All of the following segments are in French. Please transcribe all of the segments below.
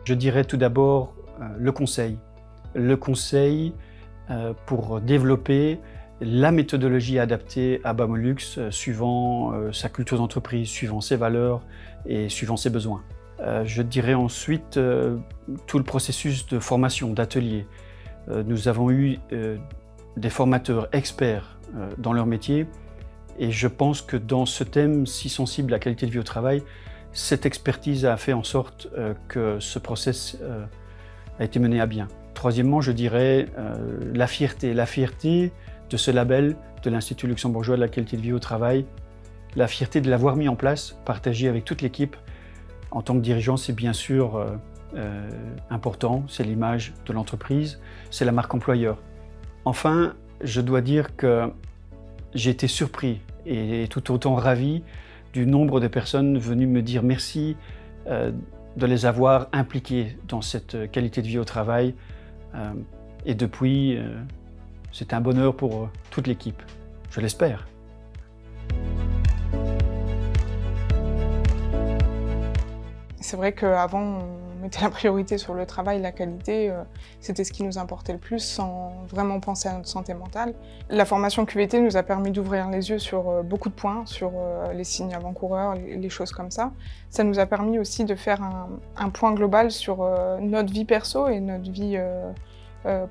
Je dirais tout d'abord le conseil. Le conseil pour développer la méthodologie adaptée à Bamolux suivant sa culture d'entreprise, suivant ses valeurs et suivant ses besoins. Je dirais ensuite tout le processus de formation, d'atelier. Nous avons eu des formateurs experts dans leur métier et je pense que dans ce thème si sensible, la qualité de vie au travail, cette expertise a fait en sorte que ce process a été mené à bien. Troisièmement, je dirais la fierté de ce label de l'Institut luxembourgeois de la qualité de vie au travail, la fierté de l'avoir mis en place, partagé avec toute l'équipe. En tant que dirigeant, c'est bien sûr important, c'est l'image de l'entreprise, c'est la marque employeur. Enfin, je dois dire que j'ai été surpris et tout autant ravi du nombre de personnes venues me dire merci de les avoir impliquées dans cette qualité de vie au travail. Et depuis, c'est un bonheur pour toute l'équipe, je l'espère. C'est vrai qu'avant, on mettait la priorité sur le travail, la qualité, c'était ce qui nous importait le plus sans vraiment penser à notre santé mentale. La formation QVT nous a permis d'ouvrir les yeux sur beaucoup de points, sur les signes avant-coureurs, les choses comme ça. Ça nous a permis aussi de faire un point global sur notre vie perso et notre vie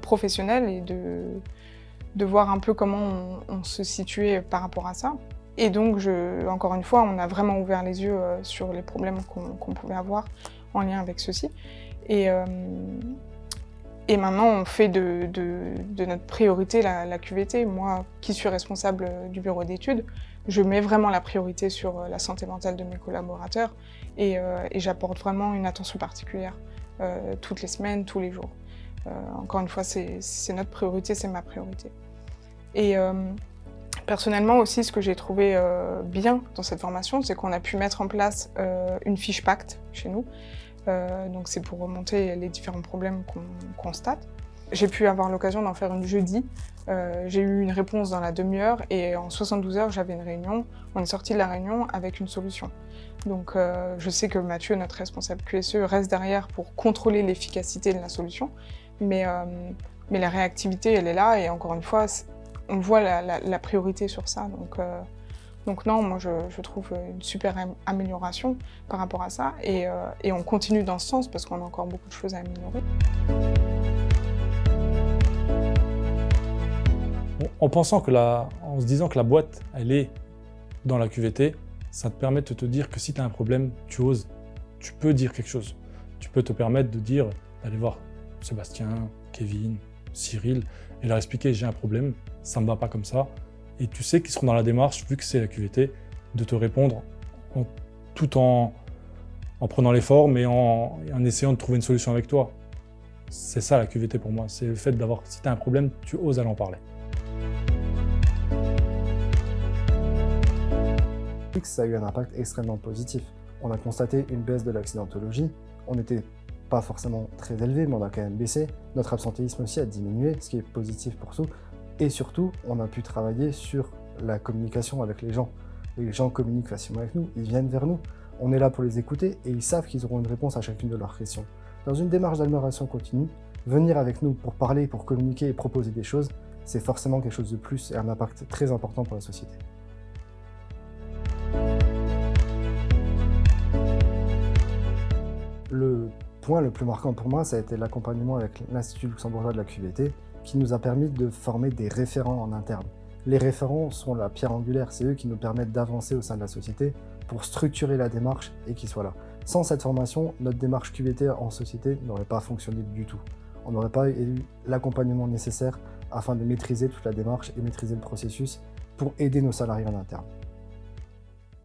professionnelle et de voir un peu comment on se situait par rapport à ça. Et donc, encore une fois, on a vraiment ouvert les yeux sur les problèmes qu'on pouvait avoir en lien avec ceci. Et maintenant, on fait de notre priorité la QVT. Moi, qui suis responsable du bureau d'études, je mets vraiment la priorité sur la santé mentale de mes collaborateurs et j'apporte vraiment une attention particulière toutes les semaines, tous les jours. Encore une fois, c'est notre priorité, c'est ma priorité. Et personnellement aussi, ce que j'ai trouvé bien dans cette formation, c'est qu'on a pu mettre en place une fiche pacte chez nous. Donc c'est pour remonter les différents problèmes qu'on constate. J'ai pu avoir l'occasion d'en faire une jeudi. J'ai eu une réponse dans la demi-heure et en 72 heures, j'avais une réunion. On est sorti de la réunion avec une solution. Donc je sais que Mathieu, notre responsable QSE, reste derrière pour contrôler l'efficacité de la solution. Mais la réactivité, elle est là et encore une fois, on voit la priorité sur ça. Donc non, moi je trouve une super amélioration par rapport à ça et on continue dans ce sens parce qu'on a encore beaucoup de choses à améliorer. En se disant que la boîte, elle est dans la QVT, ça te permet de te dire que si tu as un problème, tu oses, tu peux dire quelque chose. Tu peux te permettre de dire, d'aller voir Sébastien, Kevin, Cyril, et leur expliquer j'ai un problème, ça ne me va pas comme ça. Et tu sais qu'ils seront dans la démarche, vu que c'est la QVT, de te répondre tout en prenant l'effort, mais en essayant de trouver une solution avec toi. C'est ça la QVT pour moi, c'est le fait d'avoir, si tu as un problème, tu oses aller en parler. Ça a eu un impact extrêmement positif. On a constaté une baisse de l'accidentologie, on n'était pas forcément très élevé, mais on a quand même baissé. Notre absentéisme aussi a diminué, ce qui est positif pour tout. Et surtout, on a pu travailler sur la communication avec les gens. Les gens communiquent facilement avec nous, ils viennent vers nous. On est là pour les écouter et ils savent qu'ils auront une réponse à chacune de leurs questions. Dans une démarche d'amélioration continue, venir avec nous pour parler, pour communiquer et proposer des choses, c'est forcément quelque chose de plus et un impact très important pour la société. Le point le plus marquant pour moi, ça a été l'accompagnement avec l'Institut luxembourgeois de la QVT, qui nous a permis de former des référents en interne. Les référents sont la pierre angulaire, c'est eux qui nous permettent d'avancer au sein de la société pour structurer la démarche et qu'ils soient là. Sans cette formation, notre démarche QVT en société n'aurait pas fonctionné du tout. On n'aurait pas eu l'accompagnement nécessaire afin de maîtriser toute la démarche et maîtriser le processus pour aider nos salariés en interne.